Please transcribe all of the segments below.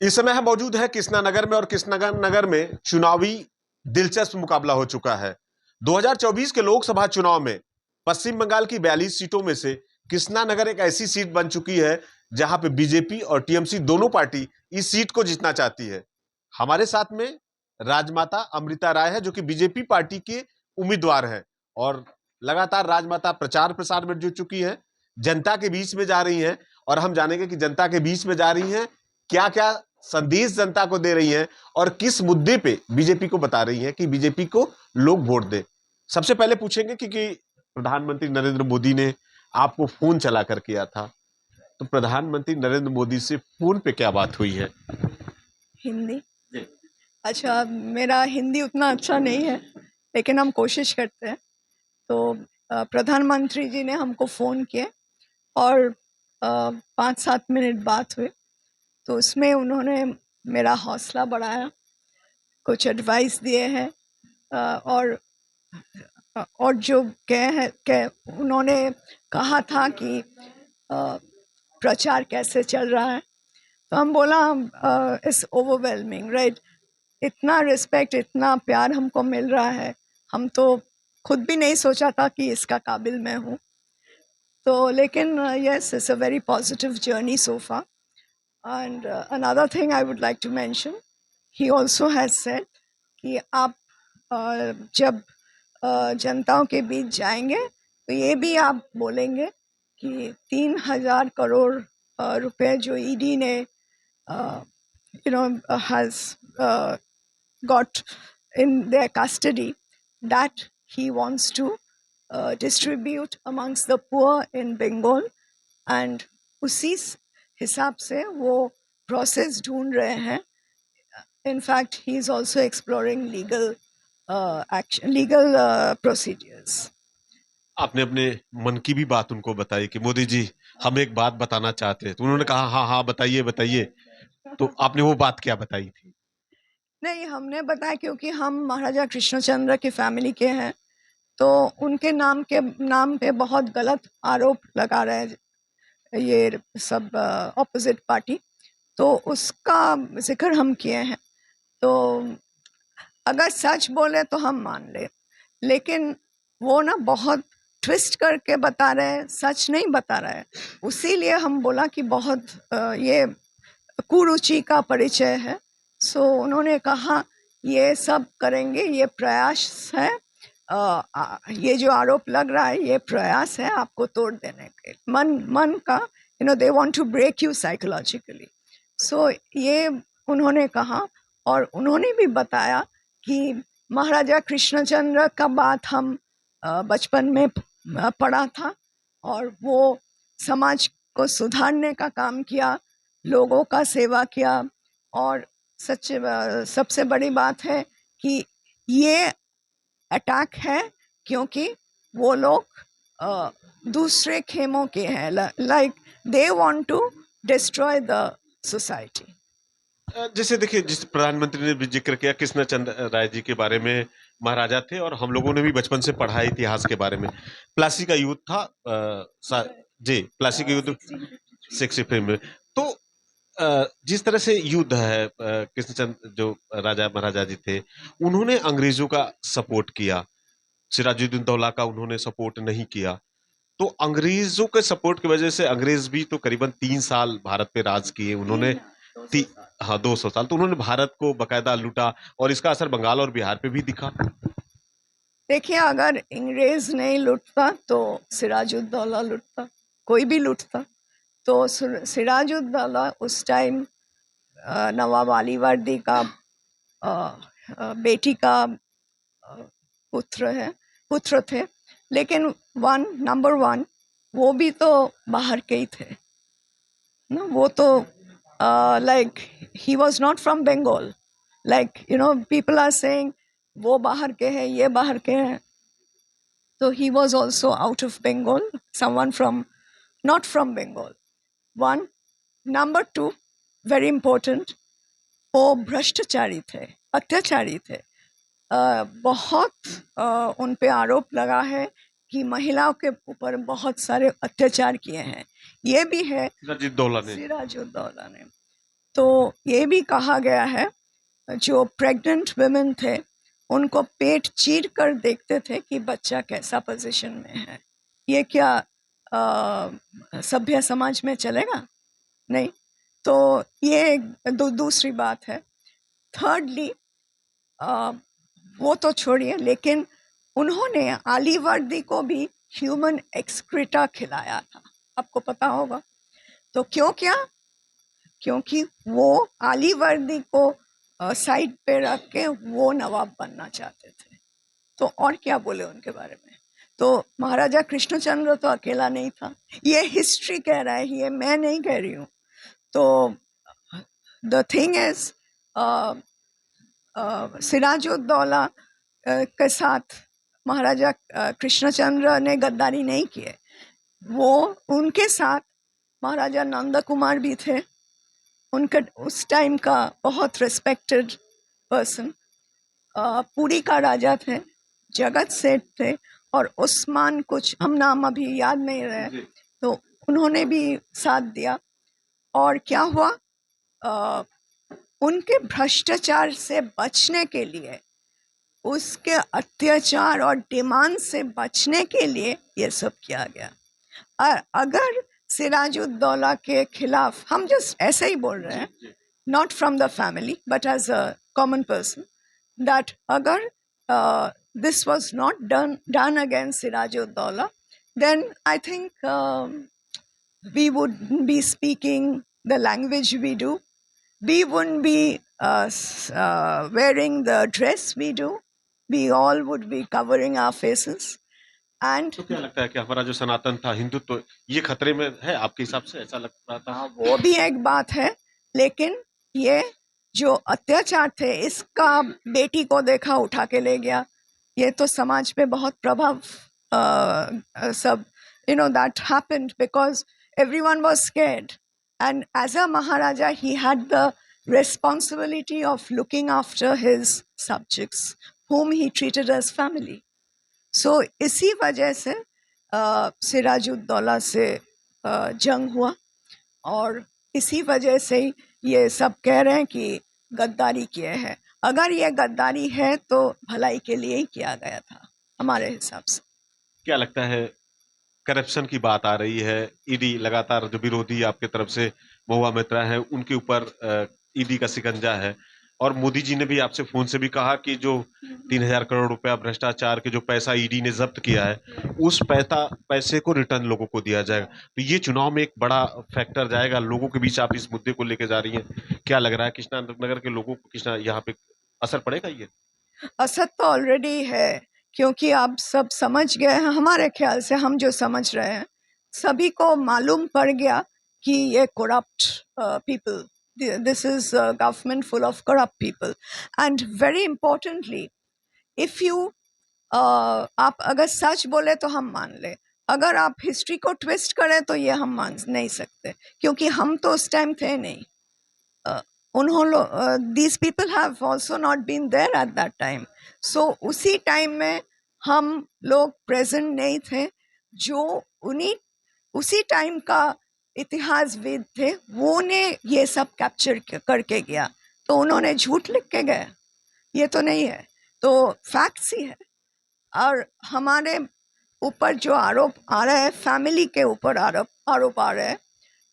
इस समय हम मौजूद है कृष्णानगर में और कृष्णानगर नगर में चुनावी दिलचस्प मुकाबला हो चुका है। 2024 के लोकसभा चुनाव में पश्चिम बंगाल की 42 सीटों में से कृष्णानगर एक ऐसी सीट बन चुकी है जहां पे बीजेपी और टीएमसी दोनों पार्टी इस सीट को जीतना चाहती है। हमारे साथ में राजमाता अमृता राय है जो कि बीजेपी पार्टी के उम्मीदवार है और लगातार राजमाता प्रचार प्रसार में जुट चुकी है, जनता के बीच में जा रही हैं और हम जानेंगे कि जनता के बीच में जा रही हैं, क्या क्या संदेश जनता को दे रही हैं और किस मुद्दे पे बीजेपी को बता रही हैं कि बीजेपी को लोग वोट दे। सबसे पहले पूछेंगे कि प्रधानमंत्री नरेंद्र मोदी ने आपको फोन चलाकर किया था, तो प्रधानमंत्री नरेंद्र मोदी से फोन पे क्या बात हुई है? हिंदी। अच्छा, मेरा हिंदी उतना अच्छा नहीं है, लेकिन हम कोशिश करते हैं। तो प्रधानमंत्री जी ने हमको फ़ोन किए और 5-7 मिनट बात हुई। तो उसमें उन्होंने मेरा हौसला बढ़ाया, कुछ एडवाइस दिए हैं और जो उन्होंने कहा था कि प्रचार कैसे चल रहा है। तो हम बोला इट्स ओवरवेलमिंग, राइट? इतना रिस्पेक्ट, इतना प्यार हमको मिल रहा है, हम तो खुद भी नहीं सोचा था कि इसका काबिल मैं हूँ। तो लेकिन yes, it's a very positive journey so far. And another thing I would like to mention, he also has said कि आप जब जनताओं के बीच जाएंगे तो ये भी आप बोलेंगे कि 3,000 करोड़ रुपए जो ईडी ने has got in their custody, that he wants to distribute amongst the poor in Bengal, and उसी हिसाब से वो प्रोसेस ढूंढ रहे हैं. In fact, he is also exploring legal procedures. आपने अपने मन की भी बात उनको बताई कि मोदी जी हम एक बात बताना चाहते हैं, तो उन्होंने कहा हाँ हाँ बताइए बताइए। तो आपने वो बात क्या बताई थी? नहीं, हमने बताया क्योंकि हम महाराजा कृष्णचंद्र की फैमिली के हैं, तो उनके नाम पे बहुत गलत आरोप लगा रहे हैं ये सब ऑपोजिट पार्टी, तो उसका जिक्र हम किए हैं। तो अगर सच बोले तो हम मान ले, लेकिन वो ना बहुत ट्विस्ट करके बता रहे हैं, सच नहीं बता रहे हैं। उसीलिए हम बोला कि बहुत ये कुरुचि का परिचय है। सो उन्होंने कहा ये सब करेंगे, ये प्रयास है, ये जो आरोप लग रहा है ये प्रयास है आपको तोड़ देने के, मन का, they want to break you psychologically. So ये उन्होंने कहा और उन्होंने भी बताया कि महाराजा कृष्णचंद्र का बात हम बचपन में पढ़ा था और वो समाज को सुधारने का काम किया, लोगों का सेवा किया, और सबसे बड़ी बात है कि ये अटैक है क्योंकि वो लोग दूसरे खेमों के हैं, like they want to destroy the society. जैसे देखिए, जिस प्रधानमंत्री ने भी जिक्र किया कृष्णचंद्र राय जी के बारे में, महाराजा थे और हम लोगों ने भी बचपन से पढ़ा है इतिहास के बारे में। प्लासी का युद्ध था, जी प्लासी का युद्ध 63 में। तो जिस तरह से युद्ध है, कृष्णचंद्र जो राजा महाराजा जी थे उन्होंने अंग्रेजों का सपोर्ट किया, सिराजुद्दौला दौला का उन्होंने सपोर्ट नहीं किया। तो अंग्रेजों के सपोर्ट की वजह से अंग्रेज भी तो करीबन 3 साल भारत पे राज किए उन्होंने। हाँ 200 साल तो उन्होंने भारत को बकायदा लूटा और इसका असर बंगाल और बिहार पे भी दिखा। देखिए, अगर अंग्रेज नहीं लूटता तो सिराजुद्दौला लूटता, कोई भी लूटता। तो सिराजुद्दौला उस टाइम नवाब अली वर्दी का बेटी का पुत्र थे, लेकिन नंबर वन वो भी तो बाहर के ही थे ना। वो तो like he was not from Bengal, like people are saying वो बाहर के हैं, ये बाहर के हैं। तो he was also out of Bengal, someone not from Bengal. One. Number two, very important, वो भ्रष्टाचारी थे, अत्याचारी थे। बहुत उन पे आरोप लगा है कि महिलाओं के ऊपर बहुत सारे अत्याचार किए हैं। ये भी है सिराजुद्दौला ने। तो ये भी कहा गया है जो प्रेग्नेंट वुमेन थे उनको पेट चीर कर देखते थे कि बच्चा कैसा पोजीशन में है। ये क्या सभ्य समाज में चलेगा? नहीं। तो ये दूसरी बात है। थर्डली, वो तो छोड़िए, लेकिन उन्होंने आली वर्दी को भी ह्यूमन एक्सक्रीटा खिलाया था, आपको पता होगा। तो क्यों किया? क्योंकि वो आली वर्दी को साइड पे रख के वो नवाब बनना चाहते थे। तो और क्या बोले उनके बारे में। तो महाराजा कृष्णचंद्र तो अकेला नहीं था, ये हिस्ट्री कह रहा है, ये मैं नहीं कह रही हूँ। तो द थिंग इज सिराजुद्दौला के साथ महाराजा कृष्णचंद्र ने गद्दारी नहीं किए। वो उनके साथ महाराजा नंद कुमार भी थे, उनका उस टाइम का बहुत रिस्पेक्टेड पर्सन। पुरी का राजा थे, जगत सेठ थे, और उस्मान कुछ, हम नाम अभी याद नहीं रहे, तो उन्होंने भी साथ दिया। और क्या हुआ, उनके भ्रष्टाचार से बचने के लिए, उसके अत्याचार और डिमांड से बचने के लिए ये सब किया गया। और अगर सिराजुद्दौला के खिलाफ, हम जस्ट ऐसे ही बोल रहे हैं, not from the family but as a common person, that अगर this was not done against Sirajuddaulah, then I think we wouldn't be speaking the language we do. We wouldn't be wearing the dress we do. We all would be covering our faces. And तो क्या लगता है कि हमारा जो सनातन था, हिंदुत्व, तो ये खतरे में है आपके हिसाब से? ऐसा लग रहा था। वो भी एक बात है, लेकिन ये जो अत्याचार थे, इसका बेटी को देखा उठा के ले गया, ये तो समाज पे बहुत प्रभाव सब, that happened because everyone was scared, and as a Maharaja he had the responsibility of looking after his subjects whom he treated as family. So इसी वजह से सिराजुद्दौला से जंग हुआ, और इसी वजह से ही ये सब कह रहे हैं कि गद्दारी किए हैं। अगर ये गद्दारी है तो भलाई के लिए ही किया गया था हमारे हिसाब से। क्या लगता है, करप्शन की बात आ रही है, ईडी लगातार, जो विरोधी आपके तरफ से महुआ मित्रा है, उनके ऊपर ईडी का शिकंजा है, और मोदी जी ने भी आपसे फोन से भी कहा कि जो 3,000 करोड़ रुपया भ्रष्टाचार के जो पैसा ईडी ने जब्त किया है, उस पैसे को रिटर्न लोगों को दिया जाएगा। तो ये चुनाव में एक बड़ा फैक्टर जाएगा लोगों के बीच। आप इस मुद्दे को लेकर जा रही हैं, क्या लग रहा है कृष्णनगर के लोगों को यहाँ पे असर पड़ेगा? ये असर तो ऑलरेडी है, क्योंकि आप सब समझ गए हैं, हमारे ख्याल से हम जो समझ रहे हैं, सभी को मालूम पड़ गया कि ये corrupt people, this is a government full of corrupt people. And very importantly, if you आप अगर सच बोले तो हम मान ले, अगर आप हिस्ट्री को ट्विस्ट करें तो ये हम मान नहीं सकते, क्योंकि हम तो उस टाइम थे नहीं। these people have also not been there at that time. So उसी टाइम में हम लोग प्रेजेंट नहीं थे। जो उसी टाइम का इतिहासविद थे, वो ने ये सब कैप्चर करके गया, तो उन्होंने झूठ लिख के गए, ये तो नहीं है। तो फैक्ट्स ही है। और हमारे ऊपर जो आरोप आ रहा है, फैमिली के ऊपर आरोप आ रहा है,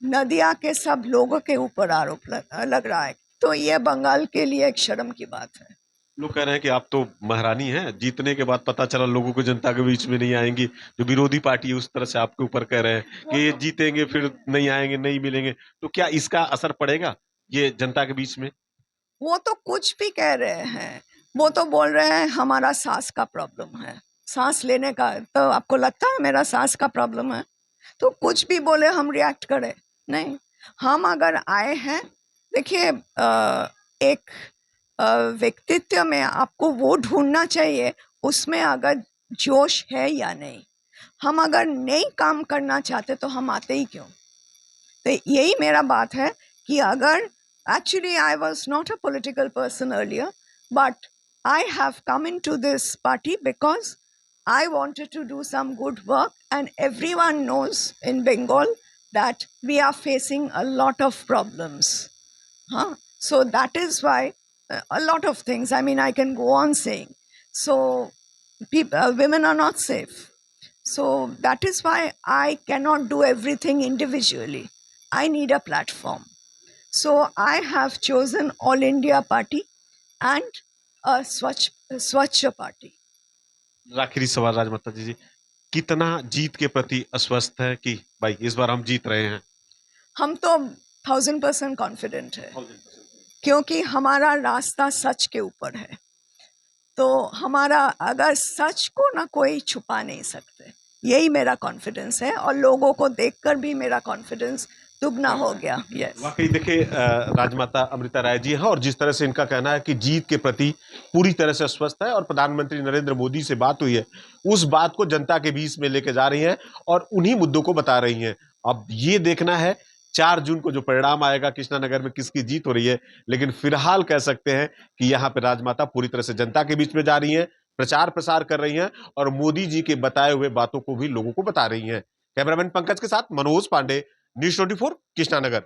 नदिया के सब लोगों के ऊपर आरोप लग रहा है, तो ये बंगाल के लिए एक शर्म की बात है। लोग कह रहे हैं कि आप तो महारानी हैं, जीतने के बाद पता चला लोगों को जनता के बीच में नहीं आएंगी। जो विरोधी पार्टी है उस तरह से आपके ऊपर कह रहे हैं कि ये जीतेंगे फिर नहीं आएंगे, नहीं मिलेंगे। तो क्या इसका असर पड़ेगा ये जनता के बीच में? वो तो कुछ भी कह रहे हैं, वो तो बोल रहे हैं हमारा सांस का प्रॉब्लम है, सांस लेने का। तो आपको लगता है मेरा सांस का प्रॉब्लम है? तो कुछ भी बोले हम रिएक्ट करें? नहीं। हम अगर आए हैं, देखिए, एक व्यक्तित्व में आपको वो ढूंढना चाहिए उसमें अगर जोश है या नहीं। हम अगर नहीं काम करना चाहते तो हम आते ही क्यों? तो यही मेरा बात है कि अगर actually I was not a political person earlier, but I have come into this party because I wanted to do some good work, and everyone knows in Bengal that we are facing a lot of problems. Huh? So that is why a lot of things. I mean, I can go on saying. So women are not safe. So that is why I cannot do everything individually. I need a platform. So I have chosen All India Party and a Swachh Party. आखिरी सवाल राजमाता जी, कितना जीत के प्रति आश्वस्त है कि भाई इस बार हम जीत रहे हैं? हम तो 1000% कॉन्फिडेंट है, क्योंकि हमारा रास्ता सच के ऊपर है। तो हमारा, अगर सच को ना कोई छुपा नहीं सकते, यही मेरा कॉन्फिडेंस है, और लोगों को देखकर भी मेरा कॉन्फिडेंस दुगना हो गया। यस, वाकई देखिए, राजमाता अमृता राय जी हैं और जिस तरह से इनका कहना है कि जीत के प्रति पूरी तरह से आश्वस्त है, और प्रधानमंत्री नरेंद्र मोदी से बात हुई है, उस बात को जनता के बीच में लेके जा रही हैं और उन्हीं मुद्दों को बता रही हैं। अब ये देखना है 4 जून को जो परिणाम आएगा कृष्णानगर में किसकी जीत हो रही है, लेकिन फिलहाल कह सकते हैं कि यहाँ पे राजमाता पूरी तरह से जनता के बीच में जा रही हैं, प्रचार प्रसार कर रही हैं और मोदी जी के बताए हुए बातों को भी लोगों को बता रही हैं। कैमरामैन पंकज के साथ मनोज पांडे, न्यूज़ 24 कृष्णानगर।